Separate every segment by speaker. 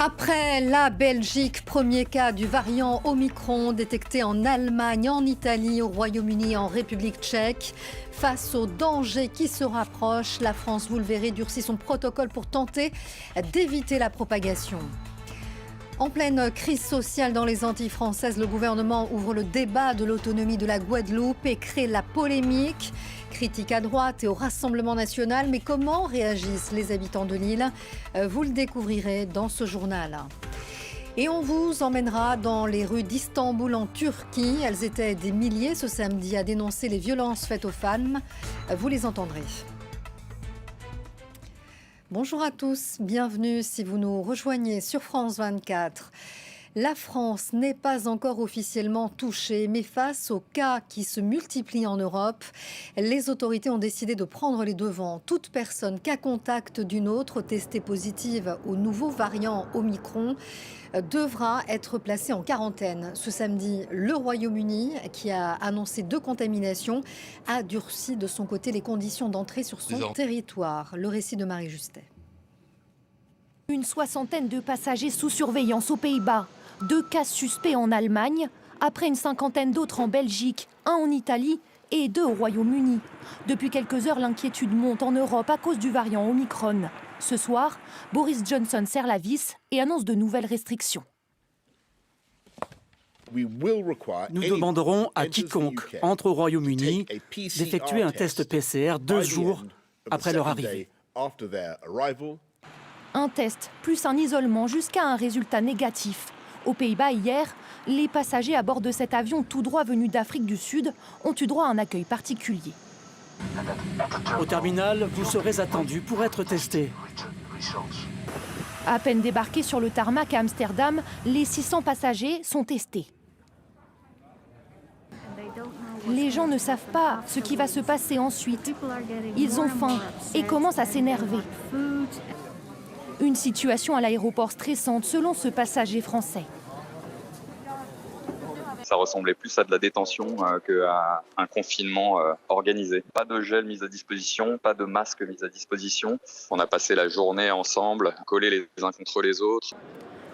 Speaker 1: Après la Belgique, premier cas du variant Omicron détecté en Allemagne, en Italie, au Royaume-Uni et en République tchèque. Face aux dangers qui se rapprochent, la France, vous le verrez, durcit son protocole pour tenter d'éviter la propagation. En pleine crise sociale dans les Antilles françaises, le gouvernement ouvre le débat de l'autonomie de la Guadeloupe et crée la polémique. Critique à droite et au Rassemblement national, mais comment réagissent les habitants de l'île? Vous le découvrirez dans ce journal. Et on vous emmènera dans les rues d'Istanbul en Turquie. Elles étaient des milliers ce samedi à dénoncer les violences faites aux femmes. Vous les entendrez. Bonjour à tous, bienvenue si vous nous rejoignez sur France 24. La France n'est pas encore officiellement touchée, mais face aux cas qui se multiplient en Europe, les autorités ont décidé de prendre les devants. Toute personne cas contact d'une autre testée positive au nouveau variant Omicron devra être placée en quarantaine. Ce samedi, le Royaume-Uni, qui a annoncé 2 contaminations, a durci de son côté les conditions d'entrée sur son territoire. Le récit de Marie Justet.
Speaker 2: Une soixantaine de passagers sous surveillance aux Pays-Bas, 2 cas suspects en Allemagne, après une cinquantaine d'autres en Belgique, 1 en Italie et 2 au Royaume-Uni. Depuis quelques heures, l'inquiétude monte en Europe à cause du variant Omicron. Ce soir, Boris Johnson serre la vis et annonce de nouvelles restrictions.
Speaker 3: Nous demanderons à quiconque entre au Royaume-Uni d'effectuer un test PCR 2 jours après leur arrivée.
Speaker 2: Un test plus un isolement jusqu'à un résultat négatif. Aux Pays-Bas, hier, les passagers à bord de cet avion tout droit venu d'Afrique du Sud ont eu droit à un accueil particulier.
Speaker 3: Au terminal, vous serez attendus pour être testés.
Speaker 2: À peine débarqués sur le tarmac à Amsterdam, les 600 passagers sont testés. Les gens ne savent pas ce qui va se passer ensuite. Ils ont faim et commencent à s'énerver. Une situation à l'aéroport stressante selon ce passager français.
Speaker 4: Ça ressemblait plus à de la détention qu'à un confinement organisé. Pas de gel mis à disposition, pas de masque mis à disposition. On a passé la journée ensemble, collés les uns contre les autres.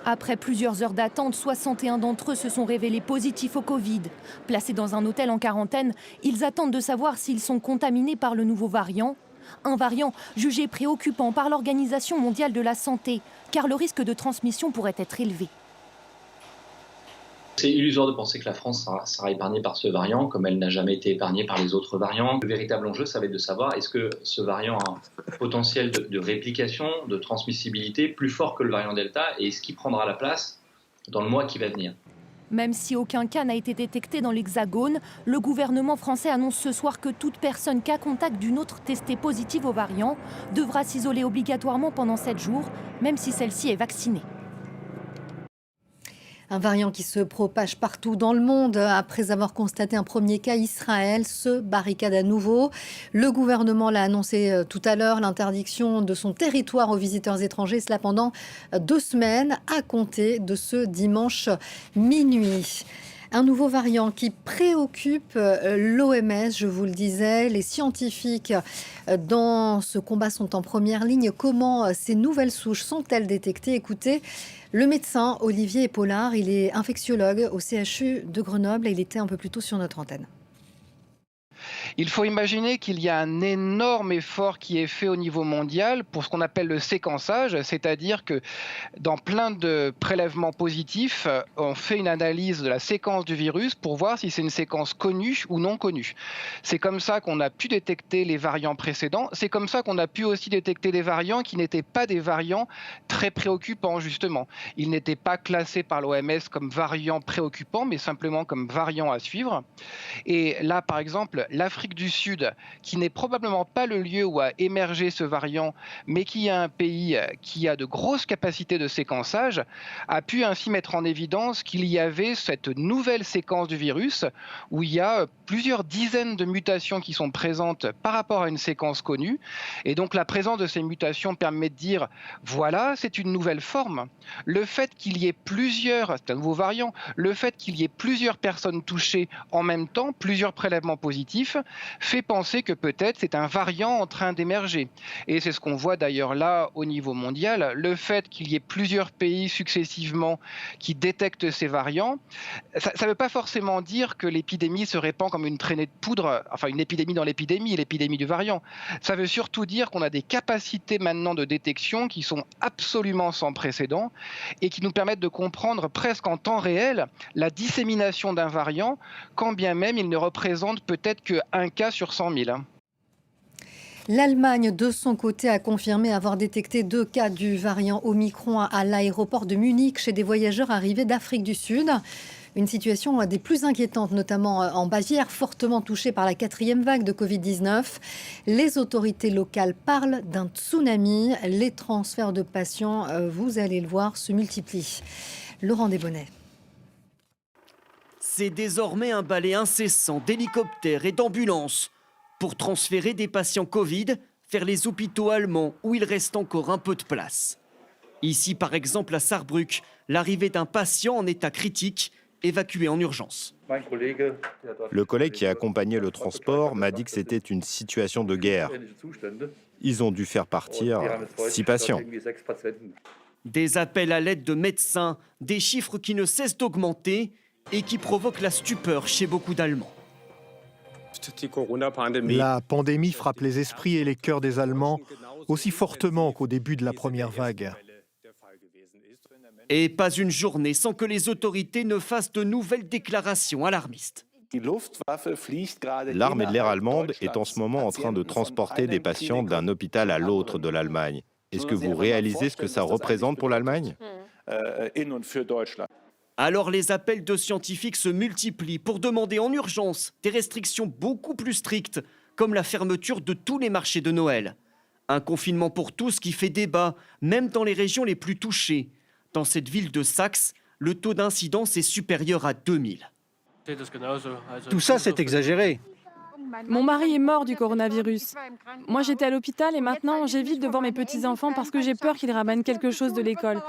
Speaker 2: Après plusieurs heures d'attente, 61 d'entre eux se sont révélés positifs au Covid. Placés dans un hôtel en quarantaine, ils attendent de savoir s'ils sont contaminés par le nouveau variant. Un variant jugé préoccupant par l'Organisation mondiale de la santé, car le risque de transmission pourrait être élevé.
Speaker 5: C'est illusoire de penser que la France sera épargnée par ce variant, comme elle n'a jamais été épargnée par les autres variants. Le véritable enjeu, ça va être de savoir est-ce que ce variant a un potentiel de réplication, de transmissibilité plus fort que le variant Delta, et est-ce qu'il prendra la place dans le mois qui va venir.
Speaker 2: Même si aucun cas n'a été détecté dans l'Hexagone, le gouvernement français annonce ce soir que toute personne cas contact d'une autre testée positive au variant devra s'isoler obligatoirement pendant 7 jours, même si celle-ci est vaccinée.
Speaker 1: Un variant qui se propage partout dans le monde. Après avoir constaté un premier cas, Israël se barricade à nouveau. Le gouvernement l'a annoncé tout à l'heure, l'interdiction de son territoire aux visiteurs étrangers, cela pendant 2 semaines, à compter de ce dimanche minuit. Un nouveau variant qui préoccupe l'OMS, je vous le disais. Les scientifiques dans ce combat sont en première ligne. Comment ces nouvelles souches sont-elles détectées? Écoutez, le médecin Olivier Epaulard, il est infectiologue au CHU de Grenoble et il était un peu plus tôt sur notre antenne.
Speaker 6: Il faut imaginer qu'il y a un énorme effort qui est fait au niveau mondial pour ce qu'on appelle le séquençage, c'est-à-dire que dans plein de prélèvements positifs, on fait une analyse de la séquence du virus pour voir si c'est une séquence connue ou non connue. C'est comme ça qu'on a pu détecter les variants précédents, c'est comme ça qu'on a pu aussi détecter des variants qui n'étaient pas des variants très préoccupants justement. Ils n'étaient pas classés par l'OMS comme variants préoccupants, mais simplement comme variants à suivre. Et là, par exemple, l'Afrique du Sud, qui n'est probablement pas le lieu où a émergé ce variant, mais qui est un pays qui a de grosses capacités de séquençage, a pu ainsi mettre en évidence qu'il y avait cette nouvelle séquence du virus, où il y a plusieurs dizaines de mutations qui sont présentes par rapport à une séquence connue. Et donc la présence de ces mutations permet de dire, voilà, c'est une nouvelle forme. Le fait qu'il y ait plusieurs, c'est un nouveau variant, le fait qu'il y ait plusieurs personnes touchées en même temps, plusieurs prélèvements positifs, fait penser que peut-être c'est un variant en train d'émerger. Et c'est ce qu'on voit d'ailleurs là au niveau mondial. Le fait qu'il y ait plusieurs pays successivement qui détectent ces variants, ça ne veut pas forcément dire que l'épidémie se répand comme une traînée de poudre, enfin une épidémie dans l'épidémie du variant. Ça veut surtout dire qu'on a des capacités maintenant de détection qui sont absolument sans précédent et qui nous permettent de comprendre presque en temps réel la dissémination d'un variant, quand bien même il ne représente peut-être qu'un cas sur 100 000.
Speaker 1: L'Allemagne, de son côté, a confirmé avoir détecté 2 cas du variant Omicron à l'aéroport de Munich chez des voyageurs arrivés d'Afrique du Sud. Une situation des plus inquiétantes, notamment en Bavière, fortement touchée par la 4e vague de Covid-19. Les autorités locales parlent d'un tsunami. Les transferts de patients, vous allez le voir, se multiplient. Laurent Desbonnets.
Speaker 7: C'est désormais un balai incessant d'hélicoptères et d'ambulances pour transférer des patients Covid vers les hôpitaux allemands où il reste encore un peu de place. Ici, par exemple, à Saarbrück, l'arrivée d'un patient en état critique évacué en urgence.
Speaker 8: Le collègue qui a accompagné le transport m'a dit que c'était une situation de guerre. Ils ont dû faire partir 6 patients.
Speaker 7: Des appels à l'aide de médecins, des chiffres qui ne cessent d'augmenter et qui provoquent la stupeur chez beaucoup d'Allemands.
Speaker 9: La pandémie frappe les esprits et les cœurs des Allemands aussi fortement qu'au début de la première vague.
Speaker 7: Et pas une journée sans que les autorités ne fassent de nouvelles déclarations alarmistes.
Speaker 8: L'armée de l'air allemande est en ce moment en train de transporter des patients d'un hôpital à l'autre de l'Allemagne. Est-ce que vous réalisez ce que ça représente pour l'Allemagne ?
Speaker 7: Alors les appels de scientifiques se multiplient pour demander en urgence des restrictions beaucoup plus strictes, comme la fermeture de tous les marchés de Noël. Un confinement pour tous qui fait débat, même dans les régions les plus touchées. Dans cette ville de Saxe, le taux d'incidence est supérieur à 2000.
Speaker 3: Tout ça, c'est exagéré.
Speaker 10: Mon mari est mort du coronavirus. Moi, j'étais à l'hôpital et maintenant, j'évite de voir mes petits-enfants parce que j'ai peur qu'ils ramènent quelque chose de l'école.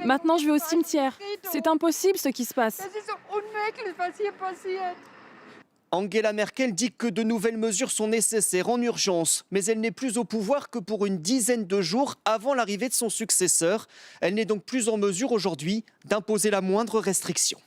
Speaker 10: Maintenant, je vais au cimetière. C'est impossible ce qui se passe.
Speaker 7: Angela Merkel dit que de nouvelles mesures sont nécessaires en urgence, mais elle n'est plus au pouvoir que pour une dizaine de jours avant l'arrivée de son successeur. Elle n'est donc plus en mesure aujourd'hui d'imposer la moindre restriction.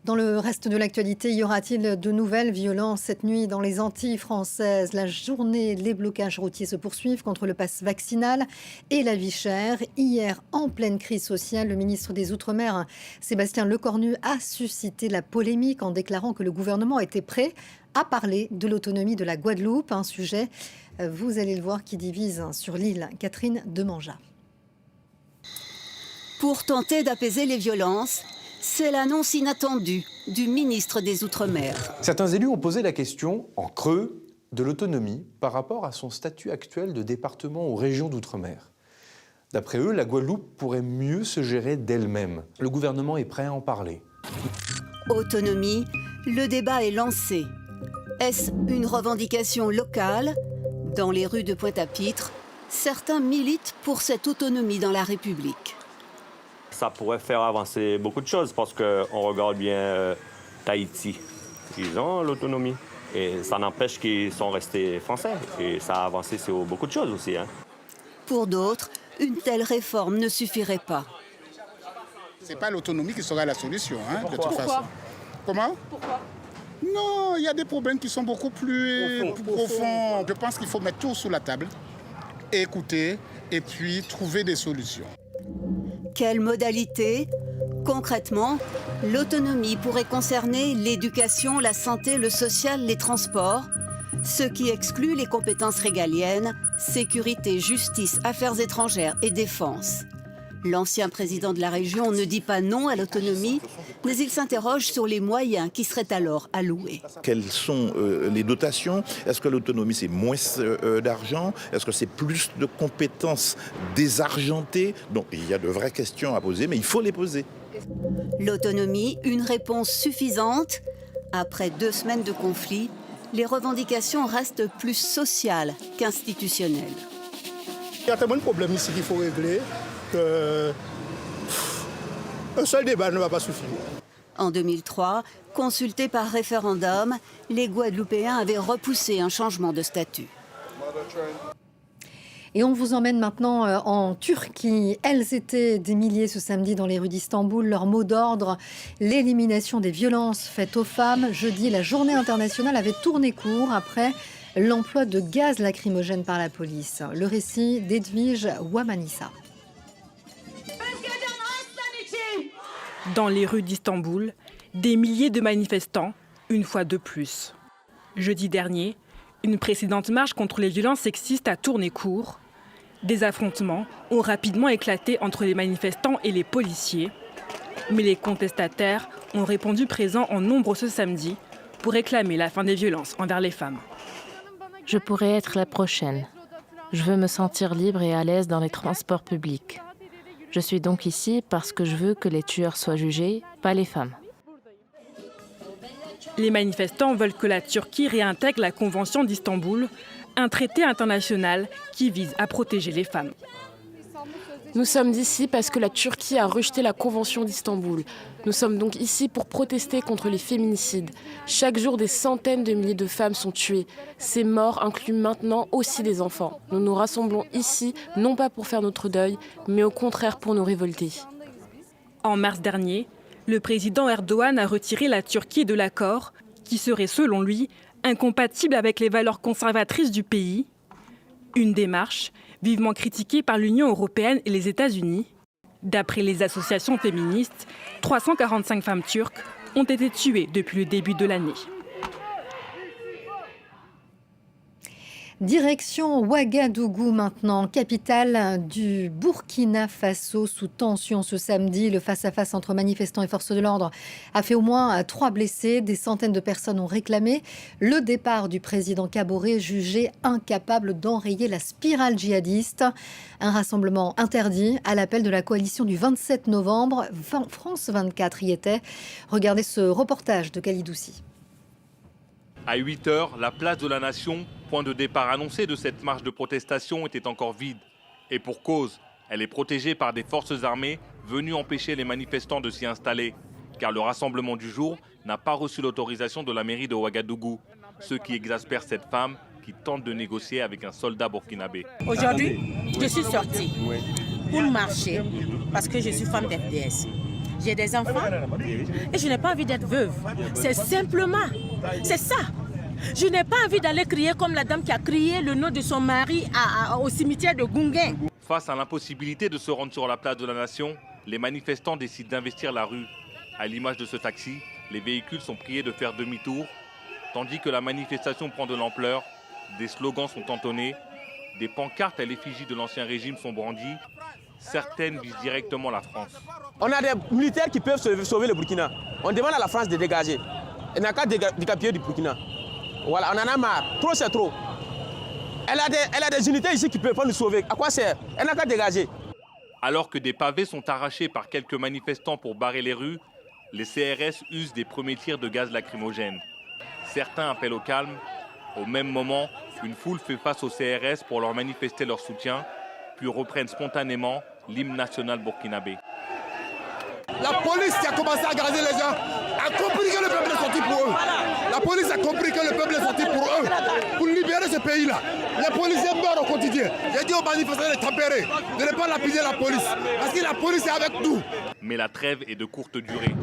Speaker 1: Dans le reste de l'actualité, y aura-t-il de nouvelles violences cette nuit dans les Antilles françaises? La journée, les blocages routiers se poursuivent contre le pass vaccinal et la vie chère. Hier, en pleine crise sociale, le ministre des Outre-mer, Sébastien Lecornu, a suscité la polémique en déclarant que le gouvernement était prêt à parler de l'autonomie de la Guadeloupe. Un sujet, vous allez le voir, qui divise sur l'île. Catherine Demangeat.
Speaker 11: Pour tenter d'apaiser les violences, c'est l'annonce inattendue du ministre des Outre-mer.
Speaker 12: Certains élus ont posé la question, en creux, de l'autonomie par rapport à son statut actuel de département ou région d'Outre-mer. D'après eux, la Guadeloupe pourrait mieux se gérer d'elle-même. Le gouvernement est prêt à en parler.
Speaker 11: Autonomie, le débat est lancé. Est-ce une revendication locale? Dans les rues de Pointe-à-Pitre, certains militent pour cette autonomie dans la République.
Speaker 13: Ça pourrait faire avancer beaucoup de choses parce qu'on regarde bien Tahiti. Ils ont l'autonomie et ça n'empêche qu'ils sont restés français et ça a avancé sur beaucoup de choses aussi.
Speaker 11: Pour d'autres, une telle réforme ne suffirait pas.
Speaker 14: C'est pas l'autonomie qui sera la solution, de toute façon. Comment?
Speaker 10: Pourquoi?
Speaker 14: Non, il y a des problèmes qui sont beaucoup plus profonds. Je pense qu'il faut mettre tout sur la table, écouter et puis trouver des solutions.
Speaker 11: Quelles modalités? Concrètement, l'autonomie pourrait concerner l'éducation, la santé, le social, les transports, ce qui exclut les compétences régaliennes, sécurité, justice, affaires étrangères et défense. L'ancien président de la région ne dit pas non à l'autonomie, mais il s'interroge sur les moyens qui seraient alors alloués.
Speaker 15: Quelles sont les dotations? Est-ce que l'autonomie, c'est moins d'argent? Est-ce que c'est plus de compétences désargentées? Donc il y a de vraies questions à poser, mais il faut les poser.
Speaker 11: L'autonomie, une réponse suffisante? Après 2 semaines de conflit, les revendications restent plus sociales qu'institutionnelles.
Speaker 16: Il y a tellement de problèmes ici qu'il faut régler. Un seul débat ne va pas suffire.
Speaker 11: En 2003, consultés par référendum, les Guadeloupéens avaient repoussé un changement de statut.
Speaker 1: Et on vous emmène maintenant en Turquie. Elles étaient des milliers ce samedi dans les rues d'Istanbul. Leur mot d'ordre, l'élimination des violences faites aux femmes. Jeudi, la journée internationale avait tourné court après l'emploi de gaz lacrymogène par la police. Le récit d'Edwige Wamanissa.
Speaker 17: Dans les rues d'Istanbul, des milliers de manifestants, une fois de plus. Jeudi dernier, une précédente marche contre les violences sexistes a tourné court. Des affrontements ont rapidement éclaté entre les manifestants et les policiers. Mais les contestataires ont répondu présents en nombre ce samedi pour réclamer la fin des violences envers les femmes.
Speaker 18: Je pourrais être la prochaine. Je veux me sentir libre et à l'aise dans les transports publics. Je suis donc ici parce que je veux que les tueurs soient jugés, pas les femmes.
Speaker 17: Les manifestants veulent que la Turquie réintègre la Convention d'Istanbul, un traité international qui vise à protéger les femmes.
Speaker 19: Nous sommes ici parce que la Turquie a rejeté la Convention d'Istanbul. Nous sommes donc ici pour protester contre les féminicides. Chaque jour, des centaines de milliers de femmes sont tuées. Ces morts incluent maintenant aussi des enfants. Nous nous rassemblons ici, non pas pour faire notre deuil, mais au contraire pour nous révolter.
Speaker 17: En mars dernier, le président Erdogan a retiré la Turquie de l'accord qui serait, selon lui, incompatible avec les valeurs conservatrices du pays. Une démarche vivement critiquée par l'Union européenne et les États-Unis. D'après les associations féministes, 345 femmes turques ont été tuées depuis le début de l'année.
Speaker 1: Direction Ouagadougou maintenant, capitale du Burkina Faso, sous tension ce samedi. Le face-à-face entre manifestants et forces de l'ordre a fait au moins 3 blessés. Des centaines de personnes ont réclamé le départ du président Kaboré, jugé incapable d'enrayer la spirale djihadiste. Un rassemblement interdit à l'appel de la coalition du 27 novembre. France 24 y était. Regardez ce reportage de Kalidoussi.
Speaker 20: À 8h, la place de la Nation, point de départ annoncé de cette marche de protestation, était encore vide. Et pour cause, elle est protégée par des forces armées venues empêcher les manifestants de s'y installer. Car le rassemblement du jour n'a pas reçu l'autorisation de la mairie de Ouagadougou. Ce qui exaspère cette femme qui tente de négocier avec un soldat burkinabé.
Speaker 21: Aujourd'hui, je suis sortie pour marcher parce que je suis femme d'FDS. J'ai des enfants et je n'ai pas envie d'être veuve. C'est simplement, c'est ça. Je n'ai pas envie d'aller crier comme la dame qui a crié le nom de son mari au cimetière de Gunguin.
Speaker 20: Face à l'impossibilité de se rendre sur la place de la Nation, les manifestants décident d'investir la rue. À l'image de ce taxi, les véhicules sont priés de faire demi-tour. Tandis que la manifestation prend de l'ampleur, des slogans sont entonnés, des pancartes à l'effigie de l'ancien régime sont brandies. Certaines visent directement la France.
Speaker 22: On a des militaires qui peuvent sauver le Burkina. On demande à la France de dégager. Elle n'a qu'à décapier du Burkina. Voilà, on en a marre. Trop, c'est trop. Elle a des unités ici qui ne peuvent pas nous sauver. À quoi sert? Elle n'a qu'à dégager.
Speaker 20: Alors que des pavés sont arrachés par quelques manifestants pour barrer les rues, les CRS usent des premiers tirs de gaz lacrymogène. Certains appellent au calme. Au même moment, une foule fait face aux CRS pour leur manifester leur soutien, puis reprennent spontanément l'hymne national burkinabé.
Speaker 23: La police qui a commencé à gazer les gens a compris que le peuple est sorti pour eux. La police a compris que le peuple est sorti pour eux, pour libérer ce pays-là. Les policiers meurent au quotidien. J'ai dit aux manifestants de tempérer, de ne pas lapider la police, parce que la police est avec nous.
Speaker 20: Mais la trêve est de courte durée.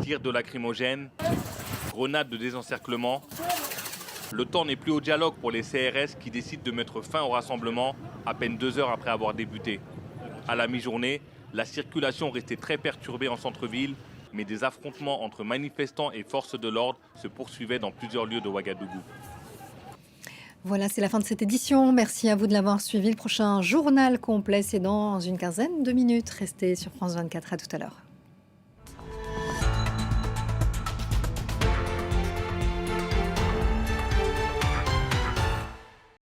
Speaker 20: Tirs de lacrymogène, grenades de désencerclement. Le temps n'est plus au dialogue pour les CRS qui décident de mettre fin au rassemblement à peine 2 heures après avoir débuté. À la mi-journée, la circulation restait très perturbée en centre-ville, mais des affrontements entre manifestants et forces de l'ordre se poursuivaient dans plusieurs lieux de Ouagadougou.
Speaker 1: Voilà, c'est la fin de cette édition. Merci à vous de l'avoir suivi. Le prochain journal complet, c'est dans une quinzaine de minutes. Restez sur France 24. À tout à l'heure.